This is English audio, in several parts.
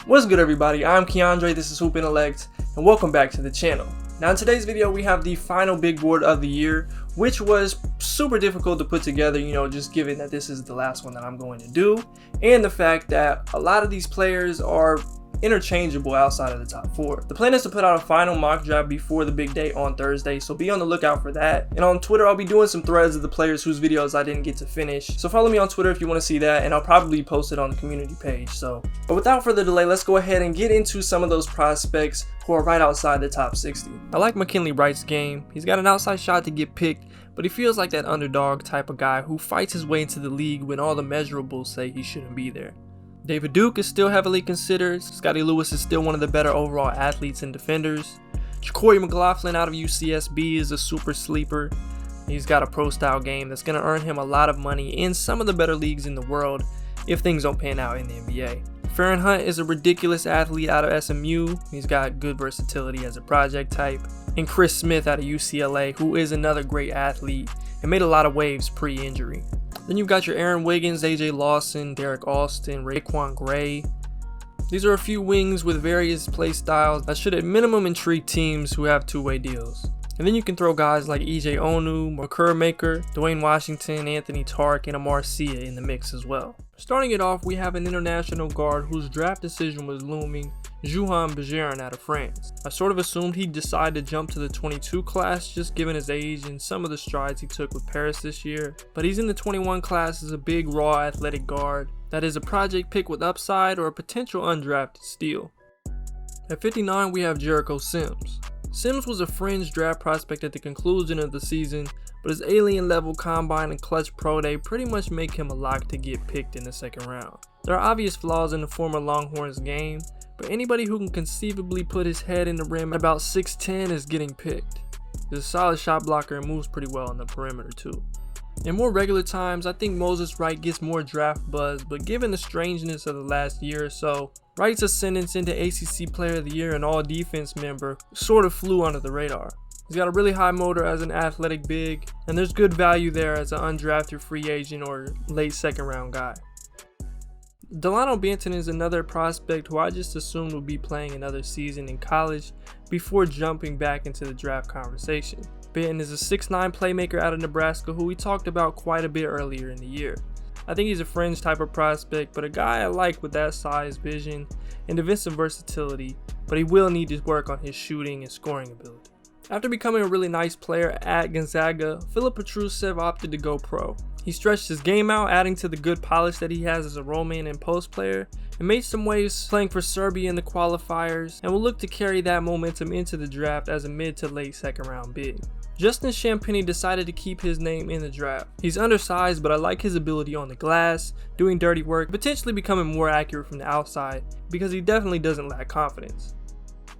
What's good, everybody? I'm Keandre, this is Hoop Intellect, and welcome back to the channel. Now in today's video we have the final big board of the year, which was super difficult to put together, just given that this is the last one that I'm going to do, and the fact that a lot of these players are interchangeable outside of the top 4. The plan is to put out a final mock draft before the big day on Thursday, so be on the lookout for that. And on Twitter I'll be doing some threads of the players whose videos I didn't get to finish, so follow me on Twitter if you want to see that, and I'll probably post it on the community page. But without further delay, let's go ahead and get into some of those prospects who are right outside the top 60. I like McKinley Wright's game. He's got an outside shot to get picked, but he feels like that underdog type of guy who fights his way into the league when all the measurables say he shouldn't be there. David Duke is still heavily considered. Scotty Lewis is still one of the better overall athletes and defenders. Ja'Cory McLaughlin out of UCSB is a super sleeper. He's got a pro style game that's going to earn him a lot of money in some of the better leagues in the world if things don't pan out in the NBA. Farron Hunt is a ridiculous athlete out of SMU. He's got good versatility as a project type. And Chris Smith out of UCLA, who is another great athlete and made a lot of waves pre-injury. Then you've got your Aaron Wiggins, AJ Lawson, Derek Alston, Raekwon Gray. These are a few wings with various play styles that should at minimum intrigue teams who have two-way deals. And then you can throw guys like EJ Onu, Makur Maker, Dwayne Washington, Anthony Tark, and Amar Sia in the mix as well. Starting it off, we have an international guard whose draft decision was looming, Juhan Bejerin out of France. I sort of assumed he'd decide to jump to the 22 class just given his age and some of the strides he took with Paris this year, but he's in the 21 class as a big raw athletic guard that is a project pick with upside or a potential undrafted steal. At 59 we have Jericho Sims. Sims was a fringe draft prospect at the conclusion of the season, but his alien level combine and clutch pro day pretty much make him a lock to get picked in the second round. There are obvious flaws in the former Longhorns game, but anybody who can conceivably put his head in the rim at about 6'10" is getting picked. He's a solid shot blocker and moves pretty well on the perimeter too. In more regular times, I think Moses Wright gets more draft buzz, but given the strangeness of the last year or so, Wright's ascendance into ACC Player of the Year and All-Defense member sort of flew under the radar. He's got a really high motor as an athletic big, and there's good value there as an undrafted free agent or late second round guy. Delano Banton is another prospect who I just assumed would be playing another season in college before jumping back into the draft conversation. Banton is a 6'9" playmaker out of Nebraska who we talked about quite a bit earlier in the year. I think he's a fringe type of prospect, but a guy I like with that size, vision, and defensive versatility, but he will need to work on his shooting and scoring ability. After becoming a really nice player at Gonzaga, Filip Petrusev opted to go pro. He stretched his game out, adding to the good polish that he has as a rollman and post player, and made some waves playing for Serbia in the qualifiers, and will look to carry that momentum into the draft as a mid to late second round big. Justin Champagnie decided to keep his name in the draft. He's undersized, but I like his ability on the glass, doing dirty work, potentially becoming more accurate from the outside, because he definitely doesn't lack confidence.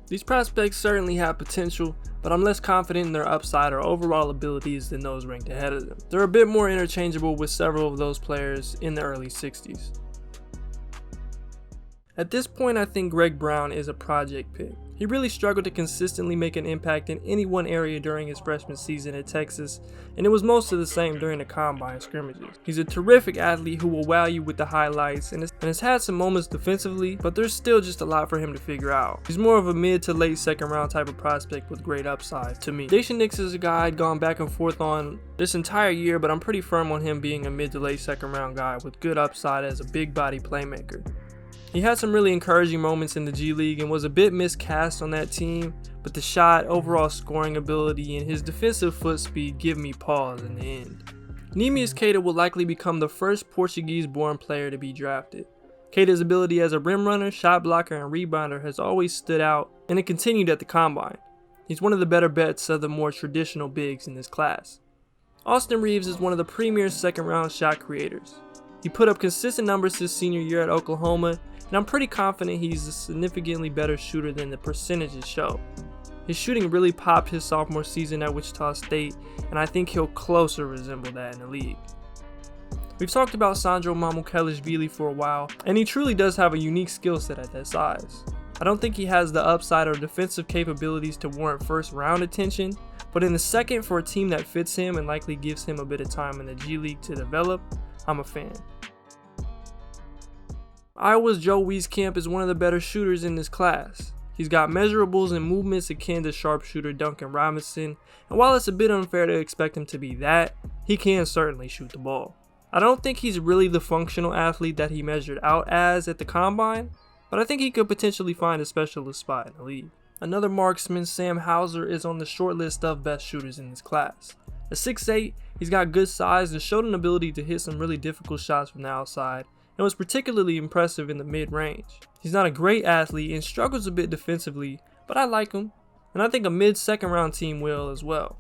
These prospects certainly have potential, but I'm less confident in their upside or overall abilities than those ranked ahead of them. They're a bit more interchangeable with several of those players in the early 60s. At this point, I think Greg Brown is a project pick. He really struggled to consistently make an impact in any one area during his freshman season at Texas, and it was most of the same during the combine scrimmages. He's a terrific athlete who will wow you with the highlights and has had some moments defensively, but there's still just a lot for him to figure out. He's more of a mid to late second round type of prospect with great upside to me. Daishen Nix is a guy I'd gone back and forth on this entire year, but I'm pretty firm on him being a mid to late second round guy with good upside as a big body playmaker. He had some really encouraging moments in the G League and was a bit miscast on that team, but the shot, overall scoring ability, and his defensive foot speed give me pause in the end. Neemias Queta will likely become the first Portuguese-born player to be drafted. Queta's ability as a rim runner, shot blocker, and rebounder has always stood out, and it continued at the combine. He's one of the better bets of the more traditional bigs in this class. Austin Reeves is one of the premier second-round shot creators. He put up consistent numbers his senior year at Oklahoma, and I'm pretty confident he's a significantly better shooter than the percentages show. His shooting really popped his sophomore season at Wichita State, and I think he'll closer resemble that in the league. We've talked about Sandro Mamukelashvili for a while, and he truly does have a unique skill set at that size. I don't think he has the upside or defensive capabilities to warrant first round attention, but in the second for a team that fits him and likely gives him a bit of time in the G League to develop, I'm a fan. Iowa's Joe Wieskamp is one of the better shooters in this class. He's got measurables and movements akin to sharpshooter Duncan Robinson, and while it's a bit unfair to expect him to be that, he can certainly shoot the ball. I don't think he's really the functional athlete that he measured out as at the combine, but I think he could potentially find a specialist spot in the league. Another marksman, Sam Hauser, is on the short list of best shooters in this class. At 6'8", he's got good size and showed an ability to hit some really difficult shots from the outside, and was particularly impressive in the mid-range. He's not a great athlete and struggles a bit defensively, but I like him, and I think a mid-second round team will as well.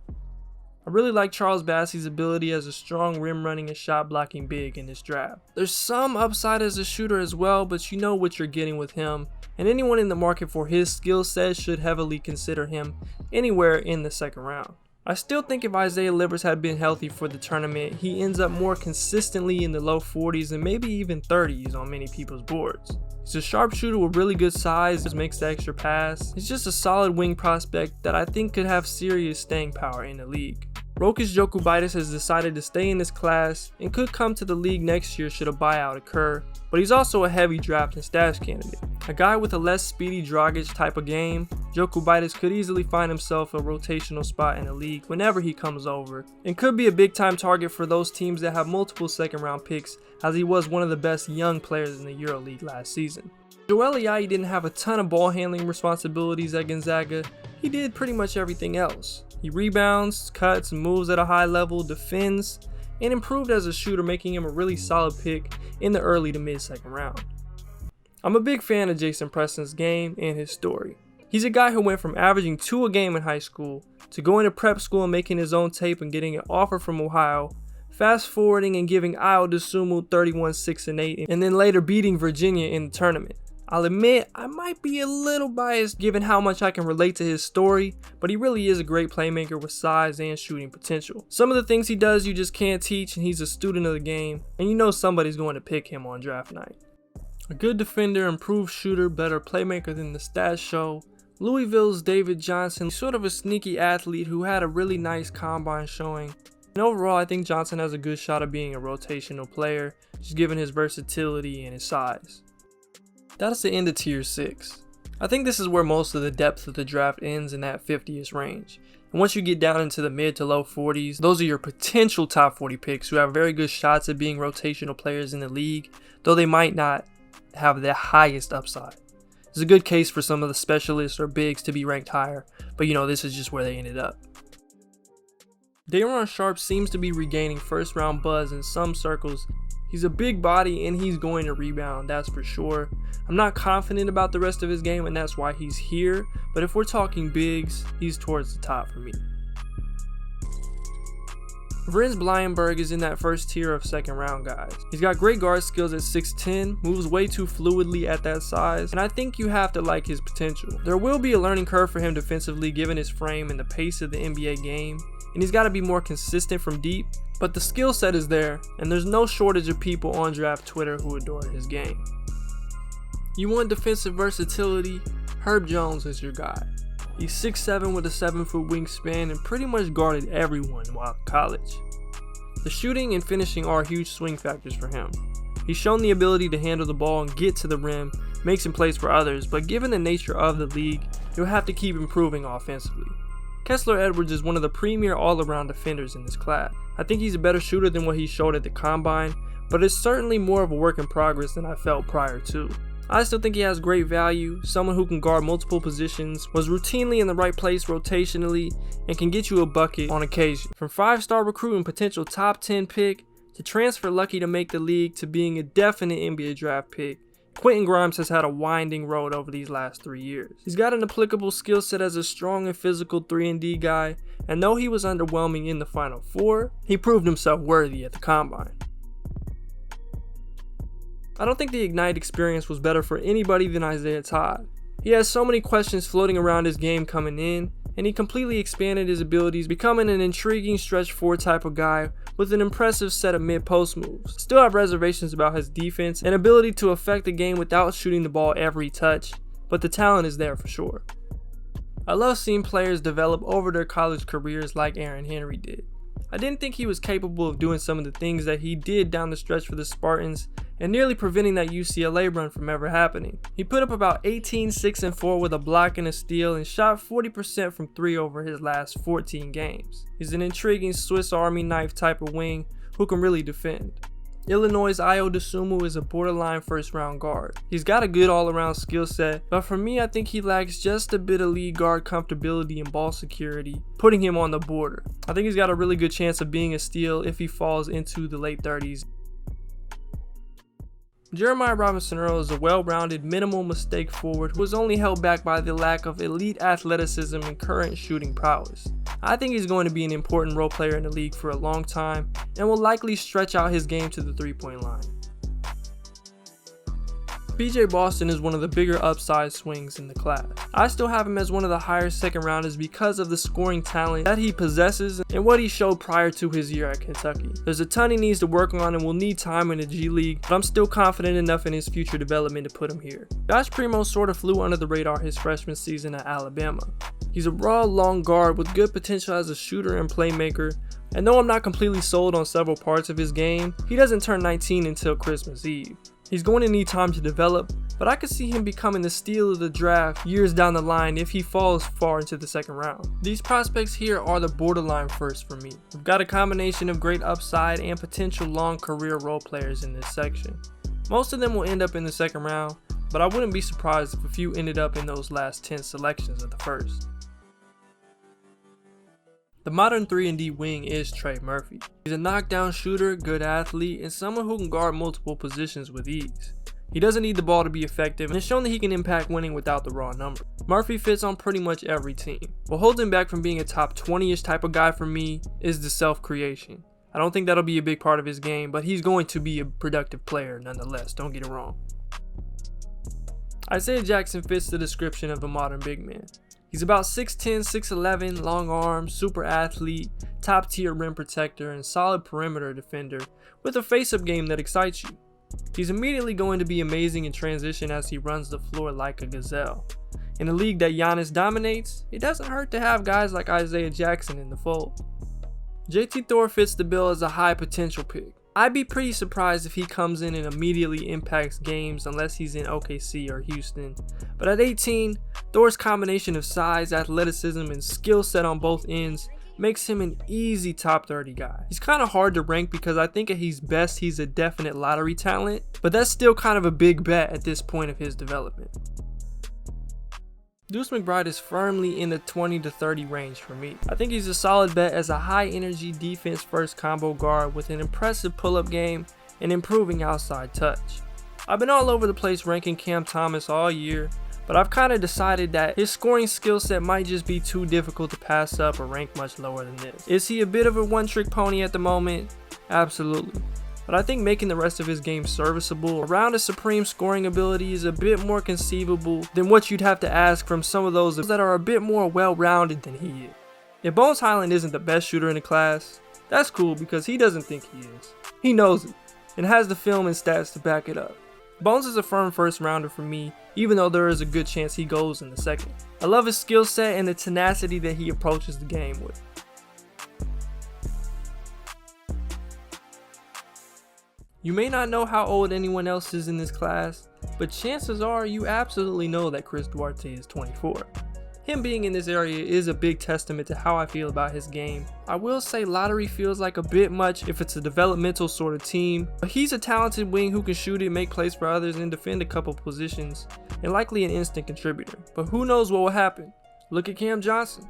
I really like Charles Bassey's ability as a strong rim running and shot blocking big in this draft. There's some upside as a shooter as well, but you know what you're getting with him, and anyone in the market for his skill set should heavily consider him anywhere in the second round. I still think if Isaiah Livers had been healthy for the tournament, he ends up more consistently in the low 40s and maybe even 30s on many people's boards. He's a sharpshooter with really good size, just makes the extra pass. He's just a solid wing prospect that I think could have serious staying power in the league. Rokas Jokubaitis has decided to stay in this class and could come to the league next year should a buyout occur, but he's also a heavy draft and stash candidate. A guy with a less speedy Dragic type of game, Jokubaitis could easily find himself a rotational spot in the league whenever he comes over, and could be a big time target for those teams that have multiple second round picks, as he was one of the best young players in the EuroLeague last season. Joel Ayayi didn't have a ton of ball handling responsibilities at Gonzaga. He did pretty much everything else. He rebounds, cuts, moves at a high level, defends, and improved as a shooter, making him a really solid pick in the early to mid second round. I'm a big fan of Jason Preston's game and his story. He's a guy who went from averaging 2 a game in high school to going to prep school and making his own tape and getting an offer from Ohio, fast forwarding and giving Ayo Dosunmu 31, 6, and 8, and then later beating Virginia in the tournament. I'll admit I might be a little biased given how much I can relate to his story, but he really is a great playmaker with size and shooting potential. Some of the things he does you just can't teach, and he's a student of the game, and you know somebody's going to pick him on draft night. A good defender, improved shooter, better playmaker than the stats show. Louisville's David Johnson, sort of a sneaky athlete who had a really nice combine showing. And overall, I think Johnson has a good shot of being a rotational player, just given his versatility and his size. That's the end of tier 6. I think this is where most of the depth of the draft ends, in that 50th range. And once you get down into the mid to low 40s, those are your potential top 40 picks who have very good shots at being rotational players in the league, though they might not have the highest upside. There's a good case for some of the specialists or bigs to be ranked higher, but you know, this is just where they ended up. Day'Ron Sharpe seems to be regaining first round buzz in some circles. He's a big body and he's going to rebound, that's for sure. I'm not confident about the rest of his game and that's why he's here, but if we're talking bigs, he's towards the top for me. Vrenz Blyenberg is in that first tier of second round guys. He's got great guard skills at 6'10", moves way too fluidly at that size, and I think you have to like his potential. There will be a learning curve for him defensively given his frame and the pace of the NBA game, and he's got to be more consistent from deep, but the skill set is there, and there's no shortage of people on draft Twitter who adore his game. You want defensive versatility? Herb Jones is your guy. He's 6'7" with a 7-foot wingspan and pretty much guarded everyone while in college. The shooting and finishing are huge swing factors for him. He's shown the ability to handle the ball and get to the rim, make some plays for others, but given the nature of the league, he'll have to keep improving offensively. Kessler Edwards is one of the premier all-around defenders in this class. I think he's a better shooter than what he showed at the combine, but it's certainly more of a work in progress than I felt prior to. I still think he has great value, someone who can guard multiple positions, was routinely in the right place rotationally, and can get you a bucket on occasion. From 5-star recruit and potential top 10 pick, to transfer lucky to make the league, to being a definite NBA draft pick, Quentin Grimes has had a winding road over these last 3 years. He's got an applicable skill set as a strong and physical 3-and-D guy, and though he was underwhelming in the Final Four, he proved himself worthy at the Combine. I don't think the Ignite experience was better for anybody than Isaiah Todd. He has so many questions floating around his game coming in, and he completely expanded his abilities, becoming an intriguing stretch 4 type of guy with an impressive set of mid-post moves. Still have reservations about his defense and ability to affect the game without shooting the ball every touch, but the talent is there for sure. I love seeing players develop over their college careers like Aaron Henry did. I didn't think he was capable of doing some of the things that he did down the stretch for the Spartans and nearly preventing that UCLA run from ever happening. He put up about 18, 6 and 4 with a block and a steal and shot 40% from 3 over his last 14 games. He's an intriguing Swiss Army knife type of wing who can really defend. Illinois' Ayo Dosunmu is a borderline first round guard. He's got a good all-around skill set, but for me I think he lacks just a bit of lead guard comfortability and ball security, putting him on the border. I think he's got a really good chance of being a steal if he falls into the late 30s. Jeremiah Robinson-Earl is a well-rounded, minimal mistake forward who is only held back by the lack of elite athleticism and current shooting prowess. I think he's going to be an important role player in the league for a long time and will likely stretch out his game to the three-point line. BJ Boston is one of the bigger upside swings in the class. I still have him as one of the higher second rounders because of the scoring talent that he possesses and what he showed prior to his year at Kentucky. There's a ton he needs to work on and will need time in the G League, but I'm still confident enough in his future development to put him here. Josh Primo sort of flew under the radar his freshman season at Alabama. He's a raw long guard with good potential as a shooter and playmaker, and though I'm not completely sold on several parts of his game, he doesn't turn 19 until Christmas Eve. He's going to need time to develop, but I could see him becoming the steal of the draft years down the line if he falls far into the second round. These prospects here are the borderline first for me. We've got a combination of great upside and potential long career role players in this section. Most of them will end up in the second round, but I wouldn't be surprised if a few ended up in those last 10 selections of the first. The modern 3-and-D wing is Trey Murphy. He's a knockdown shooter, good athlete, and someone who can guard multiple positions with ease. He doesn't need the ball to be effective and has shown that he can impact winning without the raw number. Murphy fits on pretty much every team. What holds him back from being a top 20-ish type of guy for me is the self-creation. I don't think that'll be a big part of his game, but he's going to be a productive player nonetheless, don't get it wrong. Isaiah Jackson fits the description of a modern big man. He's about 6'10", 6'11", long arms, super athlete, top tier rim protector, and solid perimeter defender with a face-up game that excites you. He's immediately going to be amazing in transition as he runs the floor like a gazelle. In a league that Giannis dominates, it doesn't hurt to have guys like Isaiah Jackson in the fold. JT Thor fits the bill as a high potential pick. I'd be pretty surprised if he comes in and immediately impacts games unless he's in OKC or Houston. But at 18, Thor's combination of size, athleticism, and skill set on both ends makes him an easy top 30 guy. He's kind of hard to rank because I think at his best he's a definite lottery talent, but that's still kind of a big bet at this point of his development. Deuce McBride is firmly in the 20 to 30 range for me. I think he's a solid bet as a high energy defense first combo guard with an impressive pull-up game and improving outside touch. I've been all over the place ranking Cam Thomas all year, but I've kind of decided that his scoring skill set might just be too difficult to pass up or rank much lower than this. Is he a bit of a one-trick pony at the moment? Absolutely. But I think making the rest of his game serviceable around a supreme scoring ability is a bit more conceivable than what you'd have to ask from some of those that are a bit more well-rounded than he is. If Bones Highland isn't the best shooter in the class, that's cool because he doesn't think he is. He knows it, and has the film and stats to back it up. Bones is a firm first rounder for me, even though there is a good chance he goes in the second. I love his skill set and the tenacity that he approaches the game with. You may not know how old anyone else is in this class, but chances are you absolutely know that Chris Duarte is 24. Him being in this area is a big testament to how I feel about his game. I will say lottery feels like a bit much if it's a developmental sort of team, but he's a talented wing who can shoot it, make plays for others, and defend a couple positions, and likely an instant contributor. But who knows what will happen? Look at Cam Johnson.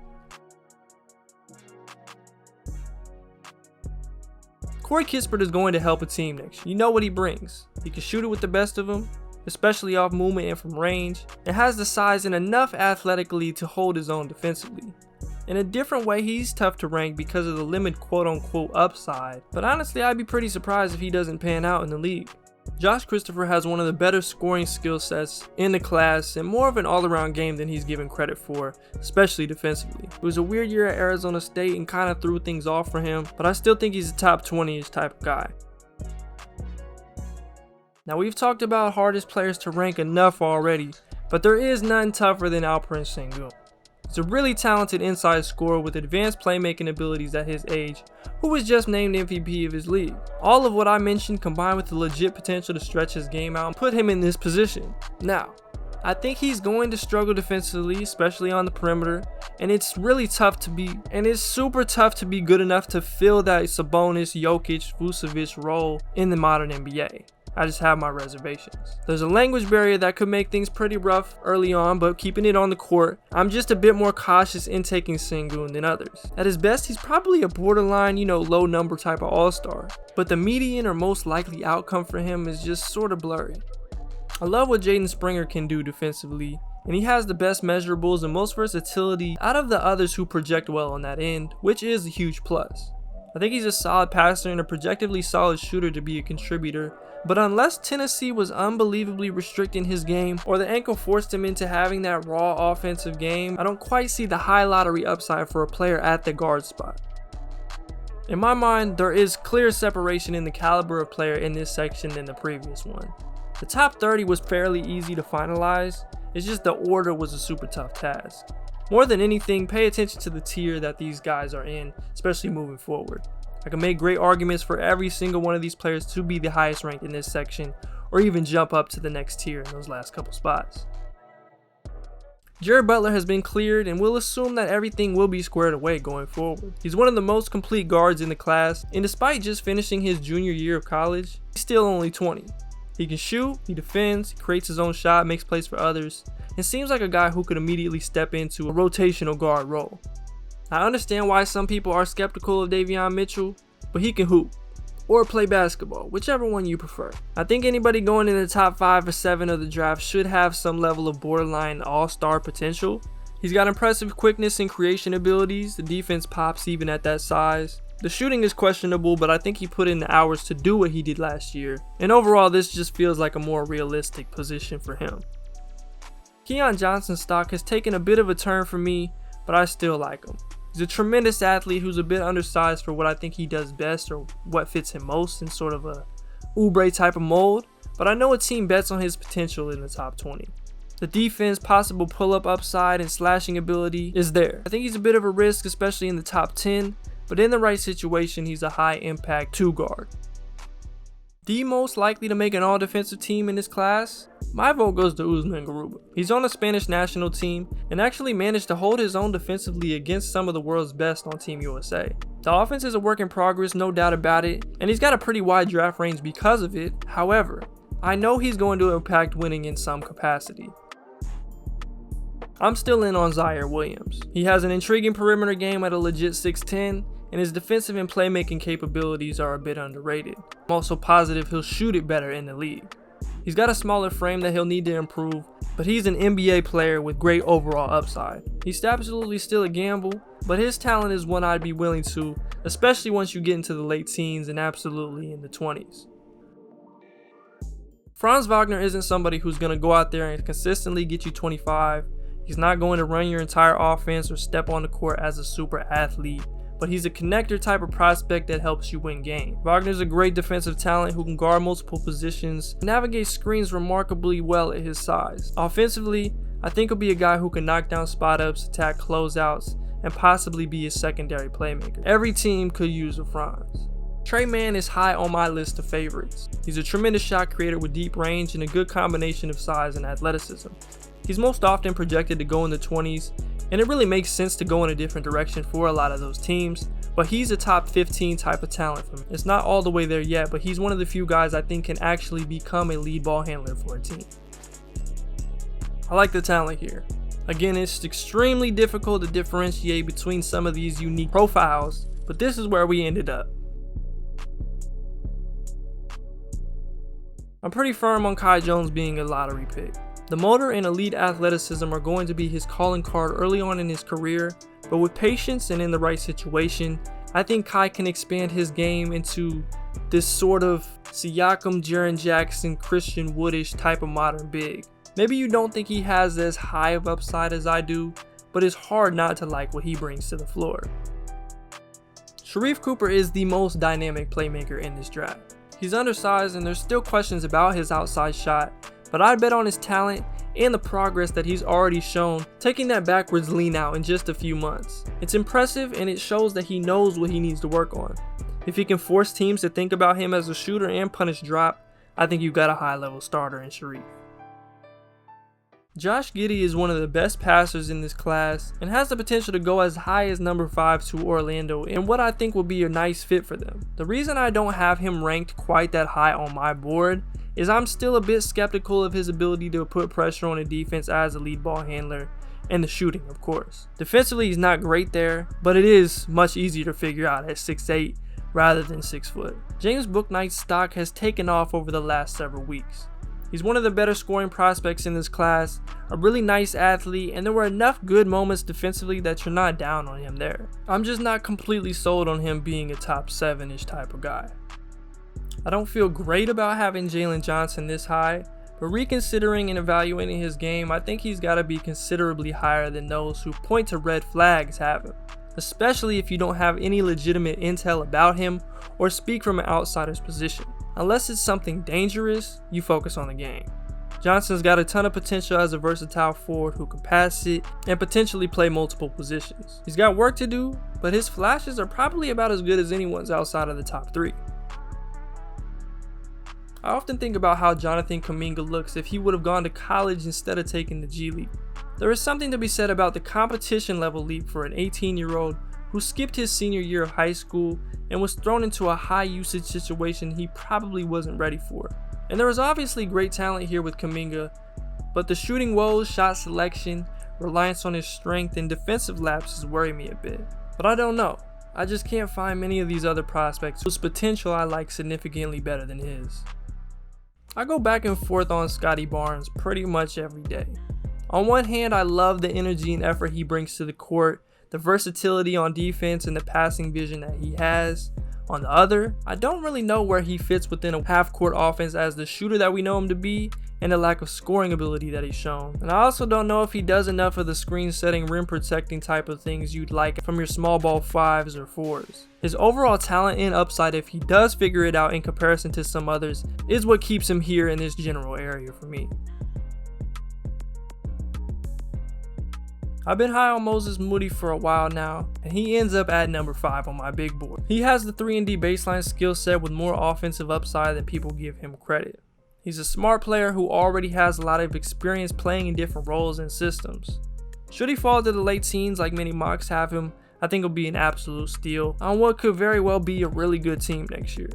Corey Kispert is going to help a team next year. You know what he brings. He can shoot it with the best of them, especially off movement and from range, and has the size and enough athletically to hold his own defensively. In a different way, he's tough to rank because of the limited quote-unquote upside, but honestly I'd be pretty surprised if he doesn't pan out in the league. Josh Christopher has one of the better scoring skill sets in the class and more of an all-around game than he's given credit for, especially defensively. It was a weird year at Arizona State and kind of threw things off for him, but I still think he's a top 20-ish type of guy. Now we've talked about hardest players to rank enough already, but there is none tougher than Alperen Sengun. He's a really talented inside scorer with advanced playmaking abilities at his age, who was just named MVP of his league. All of what I mentioned combined with the legit potential to stretch his game out put him in this position. Now, I think he's going to struggle defensively, especially on the perimeter, and it's super tough to be good enough to fill that Sabonis, Jokic, Vucevic role in the modern NBA. I just have my reservations. There's a language barrier that could make things pretty rough early on, but keeping it on the court, I'm just a bit more cautious in taking Sengun than others. At his best, he's probably a borderline, low number type of all-star, but the median or most likely outcome for him is just sort of blurry. I love what Jaden Springer can do defensively, and he has the best measurables and most versatility out of the others who project well on that end, which is a huge plus. I think he's a solid passer and a projectively solid shooter to be a contributor, but unless Tennessee was unbelievably restricting his game or the ankle forced him into having that raw offensive game, I don't quite see the high lottery upside for a player at the guard spot. In my mind, there is clear separation in the caliber of player in this section than the previous one. The top 30 was fairly easy to finalize, it's just the order was a super tough task. More than anything, pay attention to the tier that these guys are in, especially moving forward. I can make great arguments for every single one of these players to be the highest ranked in this section, or even jump up to the next tier in those last couple spots. Jared Butler has been cleared, and we'll assume that everything will be squared away going forward. He's one of the most complete guards in the class, and despite just finishing his junior year of college, he's still only 20. He can shoot, he defends, he creates his own shot, makes plays for others, and seems like a guy who could immediately step into a rotational guard role. I understand why some people are skeptical of Davion Mitchell, but he can hoop or play basketball, whichever one you prefer. I think anybody going in the top 5 or 7 of the draft should have some level of borderline all-star potential. He's got impressive quickness and creation abilities, the defense pops even at that size. The shooting is questionable, but I think he put in the hours to do what he did last year, and overall this just feels like a more realistic position for him. Keon Johnson's stock has taken a bit of a turn for me, but I still like him. He's a tremendous athlete who's a bit undersized for what I think he does best or what fits him most in sort of a Oubre type of mold, but I know a team bets on his potential in the top 20. The defense, possible pull-up upside, and slashing ability is there. I think he's a bit of a risk, especially in the top 10, but in the right situation, he's a high-impact 2 guard. The most likely to make an all-defensive team in this class? My vote goes to Usman Garuba. He's on the Spanish national team and actually managed to hold his own defensively against some of the world's best on Team USA. The offense is a work in progress, no doubt about it, and he's got a pretty wide draft range because of it. However, I know he's going to impact winning in some capacity. I'm still in on Zaire Williams. He has an intriguing perimeter game at a legit 6'10", and his defensive and playmaking capabilities are a bit underrated. I'm also positive he'll shoot it better in the league. He's got a smaller frame that he'll need to improve, but he's an NBA player with great overall upside. He's absolutely still a gamble, but his talent is one I'd be willing to, especially once you get into the late teens and absolutely in the 20s. Franz Wagner isn't somebody who's going to go out there and consistently get you 25. He's not going to run your entire offense or step on the court as a super athlete, but he's a connector type of prospect that helps you win games. Wagner's a great defensive talent who can guard multiple positions and navigate screens remarkably well at his size. Offensively, I think he'll be a guy who can knock down spot-ups, attack closeouts, and possibly be a secondary playmaker. Every team could use a Franz. Trey Mann is high on my list of favorites. He's a tremendous shot creator with deep range and a good combination of size and athleticism. He's most often projected to go in the 20s, and it really makes sense to go in a different direction for a lot of those teams, but he's a top 15 type of talent for me. It's not all the way there yet, but he's one of the few guys I think can actually become a lead ball handler for a team. I like the talent here. Again, it's extremely difficult to differentiate between some of these unique profiles, but this is where we ended up. I'm pretty firm on Kai Jones being a lottery pick. The motor and elite athleticism are going to be his calling card early on in his career, but with patience and in the right situation, I think Kai can expand his game into this sort of Siakam, Jaren Jackson, Christian Woodish type of modern big. Maybe you don't think he has as high of upside as I do, but it's hard not to like what he brings to the floor. Sharife Cooper is the most dynamic playmaker in this draft. He's undersized and there's still questions about his outside shot, but I'd bet on his talent and the progress that he's already shown taking that backwards lean out in just a few months. It's impressive, and it shows that he knows what he needs to work on. If he can force teams to think about him as a shooter and punish drop, I think you've got a high level starter in Sharif. Josh Giddey is one of the best passers in this class and has the potential to go as high as number 5 to Orlando in what I think will be a nice fit for them. The reason I don't have him ranked quite that high on my board is I'm still a bit skeptical of his ability to put pressure on a defense as a lead ball handler, and the shooting, of course. Defensively, he's not great there, but it is much easier to figure out at 6'8" rather than 6 foot. James Bouknight's stock has taken off over the last several weeks. He's one of the better scoring prospects in this class, a really nice athlete, and there were enough good moments defensively that you're not down on him there. I'm just not completely sold on him being a top 7-ish type of guy. I don't feel great about having Jalen Johnson this high, but reconsidering and evaluating his game, I think he's got to be considerably higher than those who point to red flags have him, especially if you don't have any legitimate intel about him or speak from an outsider's position. Unless it's something dangerous, you focus on the game. Johnson's got a ton of potential as a versatile forward who can pass it and potentially play multiple positions. He's got work to do, but his flashes are probably about as good as anyone's outside of the top 3. I often think about how Jonathan Kuminga looks if he would have gone to college instead of taking the G League. There is something to be said about the competition level leap for an 18-year-old who skipped his senior year of high school and was thrown into a high usage situation he probably wasn't ready for. And there was obviously great talent here with Kuminga, but the shooting woes, shot selection, reliance on his strength, and defensive lapses worry me a bit. But I don't know. I just can't find many of these other prospects whose potential I like significantly better than his. I go back and forth on Scottie Barnes pretty much every day. On one hand, I love the energy and effort he brings to the court, the versatility on defense, and the passing vision that he has. On the other, I don't really know where he fits within a half-court offense as the shooter that we know him to be, and the lack of scoring ability that he's shown. And I also don't know if he does enough of the screen setting, rim protecting type of things you'd like from your small ball 5s or 4s. His overall talent and upside, if he does figure it out in comparison to some others, is what keeps him here in this general area for me. I've been high on Moses Moody for a while now, and he ends up at number 5 on my big board. He has the 3-and-D baseline skill set with more offensive upside than people give him credit. He's a smart player who already has a lot of experience playing in different roles and systems. Should he fall to the late teens like many mocks have him, I think it'll be an absolute steal on what could very well be a really good team next year.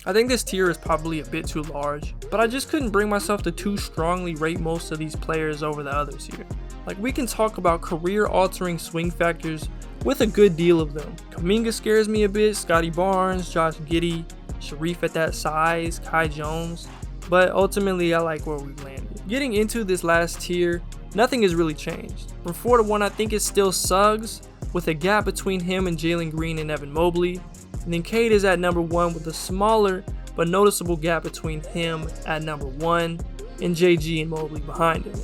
I think this tier is probably a bit too large, but I just couldn't bring myself to too strongly rate most of these players over the others here. Like, we can talk about career-altering swing factors with a good deal of them. Kuminga scares me a bit, Scottie Barnes, Josh Giddey, Sharif at that size, Kai Jones, but ultimately I like where we've landed. Getting into this last tier, nothing has really changed. From 4 to 1, I think it still Suggs, with a gap between him and Jalen Green and Evan Mobley. And then Cade is at number 1 with a smaller but noticeable gap between him at number 1 and JG and Mobley behind him.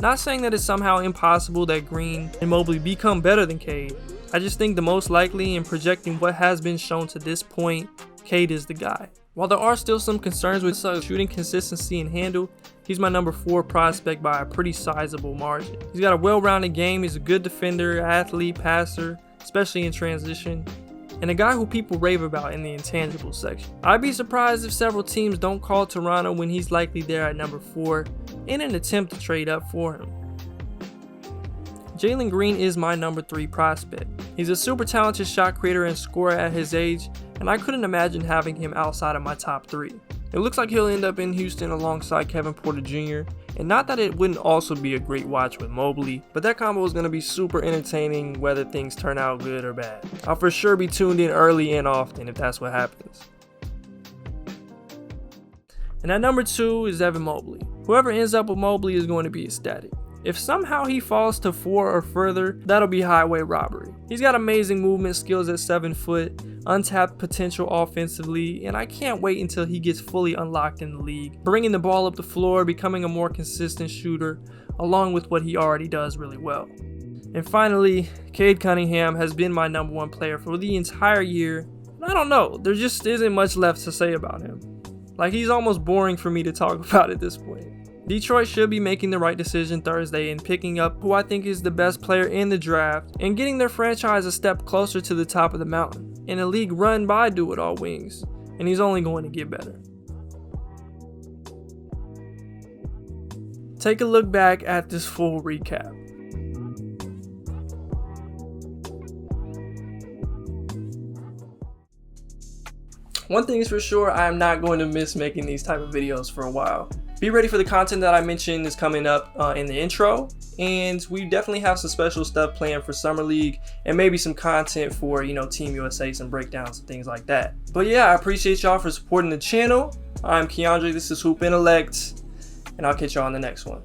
Not saying that it's somehow impossible that Green and Mobley become better than Cade. I just think the most likely in projecting what has been shown to this point, Cade is the guy. While there are still some concerns with Suggs' shooting consistency and handle, he's my number 4 prospect by a pretty sizable margin. He's got a well-rounded game, he's a good defender, athlete, passer, especially in transition, and a guy who people rave about in the intangibles section. I'd be surprised if several teams don't call Toronto when he's likely there at number 4 in an attempt to trade up for him. Jalen Green is my number 3 prospect. He's a super talented shot creator and scorer at his age, and I couldn't imagine having him outside of my top 3. It looks like he'll end up in Houston alongside Kevin Porter Jr., and not that it wouldn't also be a great watch with Mobley, but that combo is going to be super entertaining whether things turn out good or bad. I'll for sure be tuned in early and often if that's what happens. And at number 2 is Evan Mobley. Whoever ends up with Mobley is going to be ecstatic. If somehow he falls to 4 or further, that'll be highway robbery. He's got amazing movement skills at 7 foot, untapped potential offensively, and I can't wait until he gets fully unlocked in the league, bringing the ball up the floor, becoming a more consistent shooter, along with what he already does really well. And finally, Cade Cunningham has been my number 1 player for the entire year. I don't know, there just isn't much left to say about him. Like, he's almost boring for me to talk about at this point. Detroit should be making the right decision Thursday and picking up who I think is the best player in the draft and getting their franchise a step closer to the top of the mountain in a league run by do-it-all wings, and he's only going to get better. Take a look back at this full recap. One thing is for sure, I am not going to miss making these type of videos for a while. Be ready for the content that I mentioned is coming up in the intro, and we definitely have some special stuff planned for Summer League and maybe some content for, you know, Team USA, some breakdowns and things like that. But yeah, I appreciate y'all for supporting the channel. I'm Keandre, this is Hoop Intellect, and I'll catch y'all on the next one.